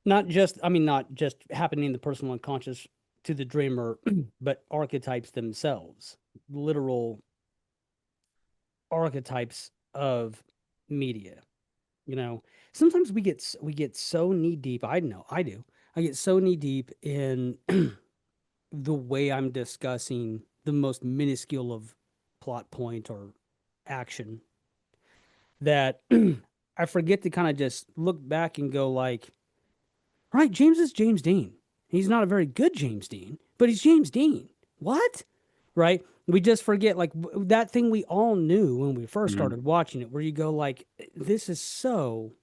not just happening in the personal unconscious to the dreamer, but archetypes themselves, literal archetypes of media. You know, sometimes we get so knee deep. I know I do. I get so knee deep in the way I'm discussing the most minuscule of plot point or action that I forget to kind of just look back and go like, right, James is James Dean. He's not a very good James Dean, but he's James Dean. What? Right? We just forget like that thing we all knew when we first Hmm. started watching it, where you go like, this is so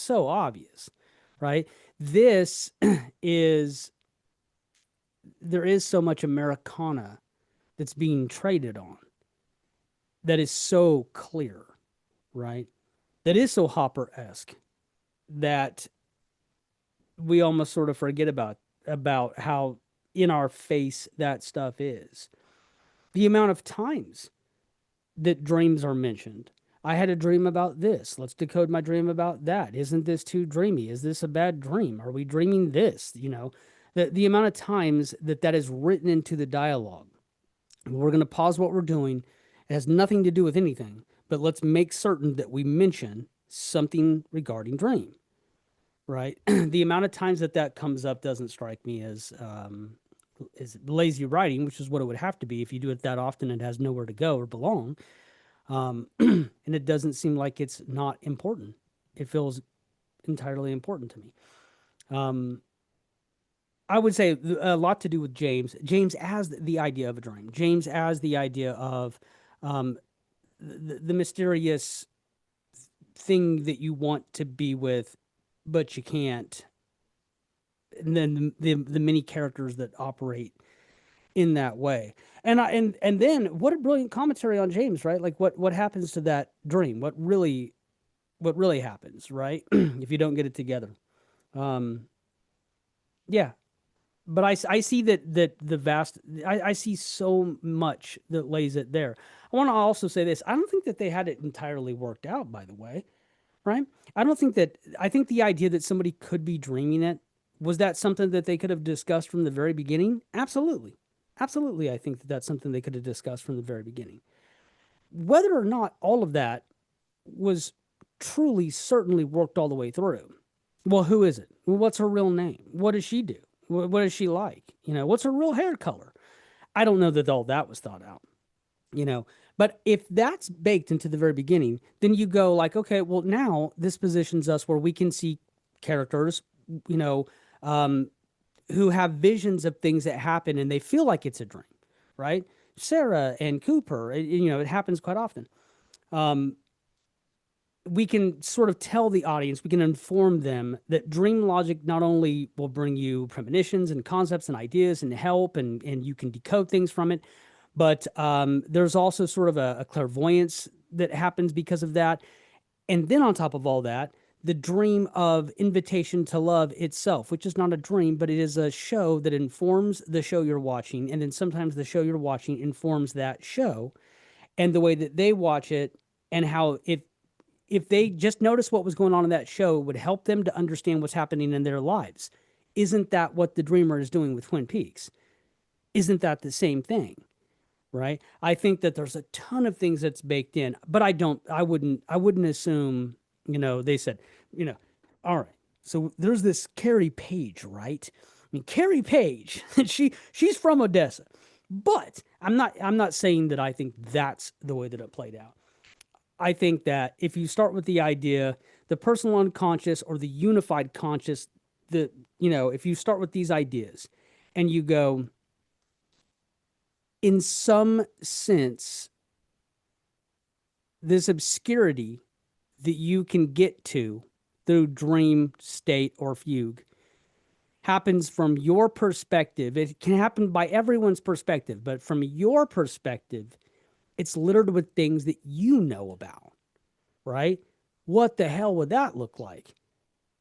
obvious, right? This is there is so much Americana that's being traded on that is so clear, right? That is so Hopper esque that we almost sort of forget about how in our face that stuff is. The amount of times that dreams are mentioned. I had a dream about this. Let's decode my dream about that. Isn't this too dreamy? Is this a bad dream? Are we dreaming this? The amount of times that that is written into the dialogue. We're going to pause what we're doing. It has nothing to do with anything, but let's make certain that we mention something regarding dream, right? The amount of times that that comes up doesn't strike me as lazy writing, which is what it would have to be. If you do it that often, it has nowhere to go or belong. And it doesn't seem like it's not important. It feels entirely important to me. Um, I would say a lot to do with James. James as the idea of a dream. James as the idea of um, the mysterious thing that you want to be with, but you can't. And then the many characters that operate in that way. And then what a brilliant commentary on James, right? Like what happens to that dream? What really happens, right? If you don't get it together. Um, yeah, but I see that the vast I see so much that lays it there. I want to also say this. I don't think that they had it entirely worked out, by the way, right? I don't think that I think the idea that somebody could be dreaming it was that something that they could have discussed from the very beginning? Absolutely. Absolutely, I think that that's something they could have discussed from the very beginning. Whether or not all of that was truly, certainly worked all the way through. Well, who is it? Well, what's her real name? What does she do? What is she like? What's her real hair color? I don't know that all that was thought out, you know. But if that's baked into the very beginning, then you go like, okay, well, now this positions us where we can see characters, you know, um, who have visions of things that happen and they feel like it's a dream, right? Sarah and Cooper, it happens quite often. Um, we can sort of tell the audience, we can inform them that dream logic not only will bring you premonitions and concepts and ideas and help, and you can decode things from it, but there's also sort of a clairvoyance that happens because of that. And then on top of all that, the dream of invitation to love itself, which is not a dream, but it is a show that informs the show you're watching. And then sometimes the show you're watching informs that show and the way that they watch it, and how if they just notice what was going on in that show would help them to understand what's happening in their lives. Isn't that what the dreamer is doing with Twin Peaks? Isn't that the same thing? Right? I think that there's a ton of things that's baked in, but I wouldn't assume, they said, you know, all right. So there's this Carrie Page, right? I mean, Carrie Page, she's from Odessa. But I'm not saying that I think that's the way that it played out. I think that if you start with the idea, the personal unconscious or the unified conscious, if you start with these ideas and you go, in some sense, this obscurity that you can get to through dream, state, or fugue happens from your perspective. It can happen by everyone's perspective, but from your perspective, it's littered with things that you know about, right? What the hell would that look like?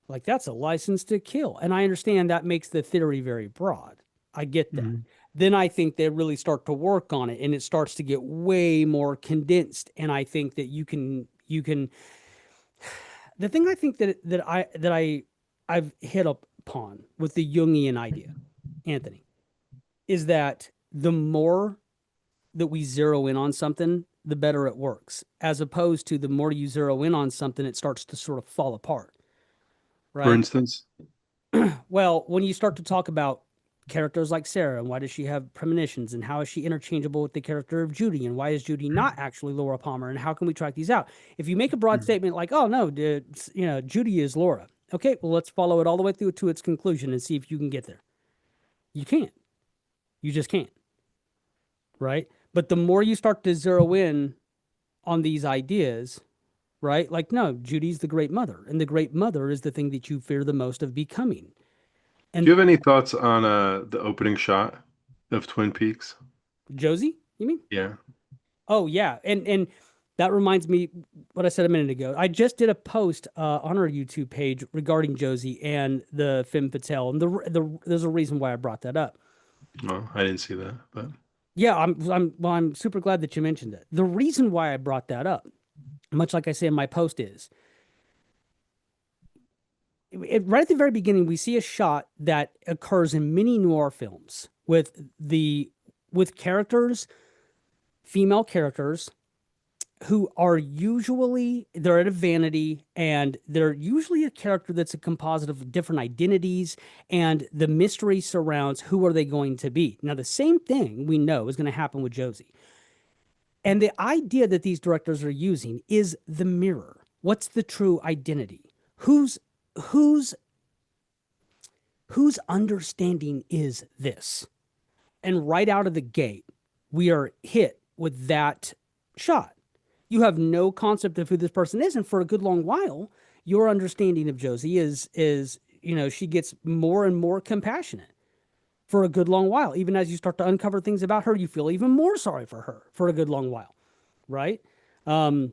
Like, that's a license to kill. And I understand that makes the theory very broad. I get that. Hmm. Then I think they really start to work on it and it starts to get way more condensed. And I think that you can the thing I think I've hit upon with the Jungian idea, Anthony, is that the more that we zero in on something, the better it works. As opposed to the more you zero in on something, it starts to sort of fall apart, For right? instance, Well, when you start to talk about characters like Sarah, and why does she have premonitions, and how is she interchangeable with the character of Judy, and why is Judy not actually Laura Palmer, and how can we track these out? If you make a broad Mhm. statement like, oh no, Judy is Laura, okay, well, let's follow it all the way through to its conclusion and see if you can get there. You can't. You just can't, right? But the more you start to zero in on these ideas, right? Like, no, Judy's the great mother, and the great mother is the thing that you fear the most of becoming. Do you And have any thoughts on the opening shot of Twin Peaks? Josie, you mean? Yeah. Oh yeah, and that reminds me what I said a minute ago. I just did a post on our YouTube page regarding Josie and the femme fatale, and there's a reason why I brought that up. Well, I didn't see that, but Yeah, I'm super glad that you mentioned it. The reason why I brought that up, much like I say in my post, is right at the very beginning we see a shot that occurs in many noir films with characters, female characters who are usually they're at a vanity, and they're usually a character that's a composite of different identities, and the mystery surrounds who are they going to be. Now the same thing we know is going to happen with Josie, and the idea that these directors are using is the mirror. What's the true identity? Whose whose understanding is this? And right out of the gate we are hit with that shot. You have no concept of who this person is, and for a good long while your understanding of Josie is she gets more and more compassionate for a good long while. Even as you start to uncover things about her, you feel even more sorry for her for a good long while, right? um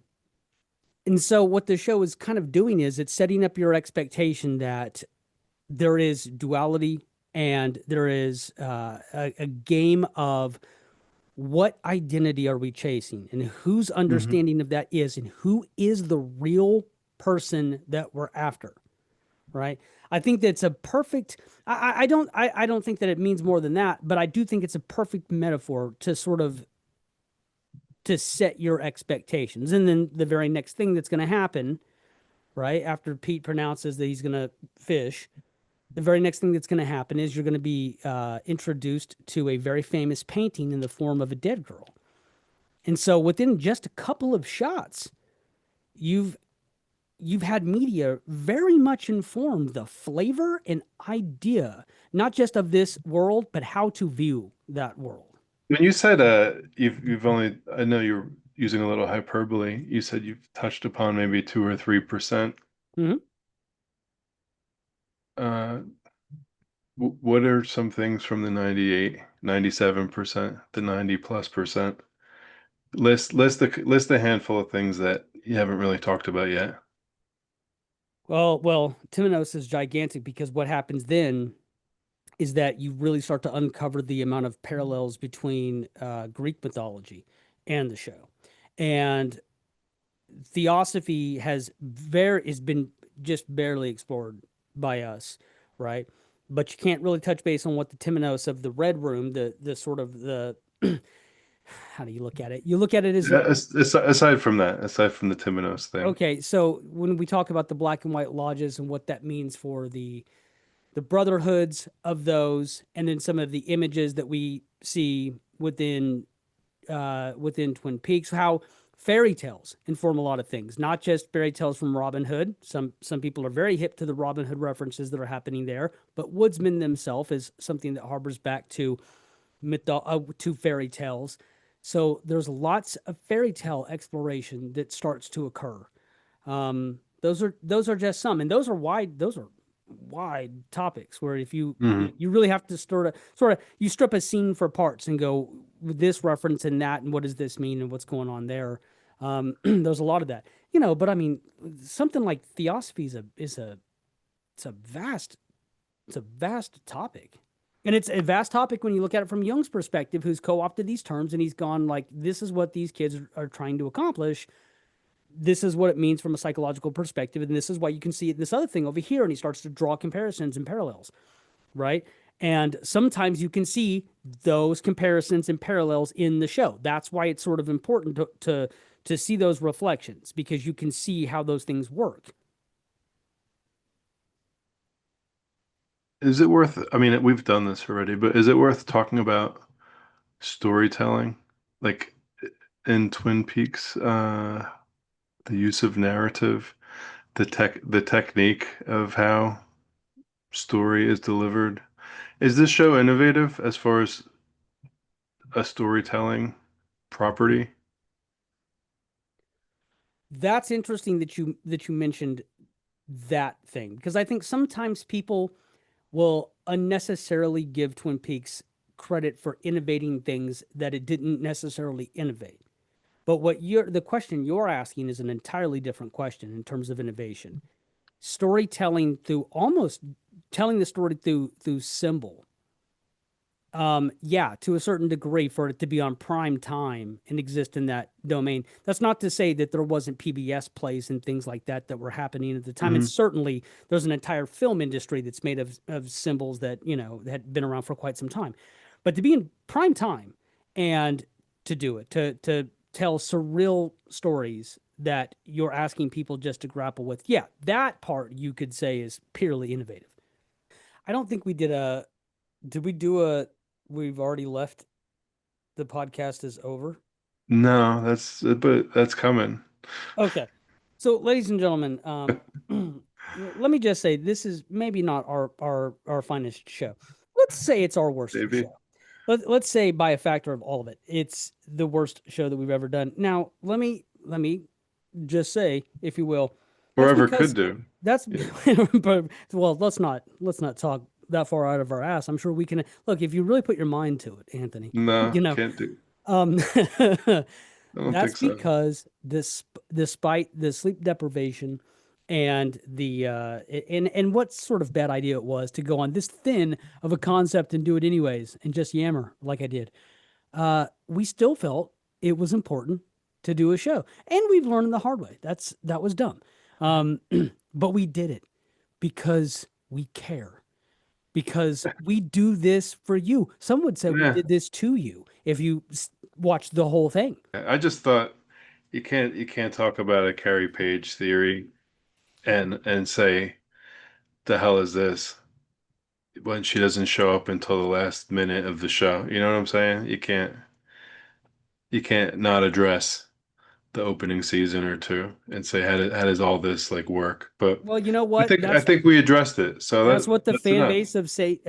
and so what the show is kind of doing is it's setting up your expectation that there is duality, and there is a game of what identity are we chasing, and whose hmm understanding of that is, and who is the real person that we're after, right? I think that's a perfect I don't think that it means more than that, but I do think it's a perfect metaphor to sort of to set your expectations. And then the very next thing that's going to happen, right after Pete pronounces that he's going to fish, the very next thing that's going to happen is you're going to be introduced to a very famous painting in the form of a dead girl. And so within just a couple of shots, you've you've had media very much inform the flavor and idea, not just of this world, but how to view that world. When you said you've only, I know you're using a little hyperbole. You said you've touched upon maybe 2 or 3%. Mm-hmm. Uh, what are some things from the 98, 97%, the 90 plus percent? List a handful of things that you haven't really talked about yet. Well, Timonos is gigantic because what happens then is that you really start to uncover the amount of parallels between Greek mythology and the show. And theosophy has been just barely explored by us, right? But you can't really touch base on what the Temenos of the Red Room, the sort of the how do you look at it? You look at it as Aside from that, aside from the Timonos thing, okay. So when we talk about the black and white lodges and what that means for the brotherhoods of those, and then some of the images that we see within Twin Peaks, how fairy tales inform a lot of things, not just fairy tales from Robin Hood. Some people are very hip to the Robin Hood references that are happening there, but woodsman themselves is something that harbors back to to fairy tales. So there's lots of fairy tale exploration that starts to occur. Those are just some, and those are wide. Those are wide topics where if hmm you really have to sort of you strip a scene for parts and go with this reference and that, and what does this mean and what's going on there. There's a lot of that, but I mean, something like theosophy is a it's a vast it's a vast topic. And it's a vast topic when you look at it from Jung's perspective, who's co-opted these terms and he's gone like, this is what these kids are trying to accomplish. This is what it means from a psychological perspective, and this is why you can see this other thing over here. And he starts to draw comparisons and parallels, right? And sometimes you can see those comparisons and parallels in the show. That's why it's sort of important to see those reflections, because you can see how those things work. Is it worth, I mean, we've done this already, but is it worth talking about storytelling? Like in Twin Peaks, the use of narrative, the technique of how story is delivered. Is this show innovative as far as a storytelling property? That's interesting that you mentioned that thing, because I think sometimes people will unnecessarily give Twin Peaks credit for innovating things that it didn't necessarily innovate. But the question you're asking is an entirely different question in terms of innovation. Storytelling through almost telling the story through symbol. Yeah, to a certain degree, for it to be on prime time and exist in that domain. That's not to say that there wasn't PBS plays and things like that that were happening at the time. And Hmm. certainly there's an entire film industry that's made of symbols that, had been around for quite some time. But to be in prime time and to do it, to tell surreal stories that you're asking people just to grapple with, yeah, that part you could say is purely innovative. I don't think we did we do a, we've already left, the podcast is over. No, but that's coming. Okay. So, ladies and gentlemen, let me just say this is maybe not our finest show. Let's say it's our worst Maybe. show. Let's say by a factor of all of it, it's the worst show that we've ever done. Now, let me just say, if you will, that's Forever could because do. that's Yeah. but well, let's not talk that far out of our ass. I'm sure we can look if you really put your mind to it, Anthony. No, You know, can't do. um, I don't that's think so. because despite the sleep deprivation and and what sort of bad idea it was to go on this thin of a concept and do it anyways and just yammer like I did, we still felt it was important to do a show, and we've learned the hard way. That was dumb, um, but we did it because we care, because we do this for you. Some would say we Yeah. did this to you if you watch the whole thing. I just thought you can't talk about a Carrie Page theory and say the hell is this when she doesn't show up until the last minute of the show. You know what I'm saying? You can't not address the opening season or two and say how does all this like work? But Well, you know I what? think I think we addressed it. So That's what the that's fan enough. base of Saint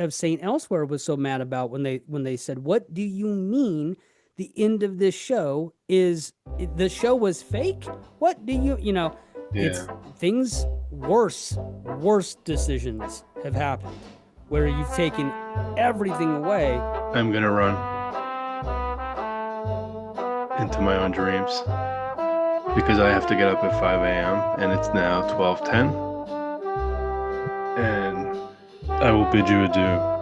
Elsewhere was so mad about when they said, "What do you mean the end of this show is the show was fake? What do you?" Yeah. It's things worse decisions have happened where you've taken everything away. I'm gonna run into my own dreams because I have to get up at 5 a.m. and it's now 12:10 and I will bid you adieu.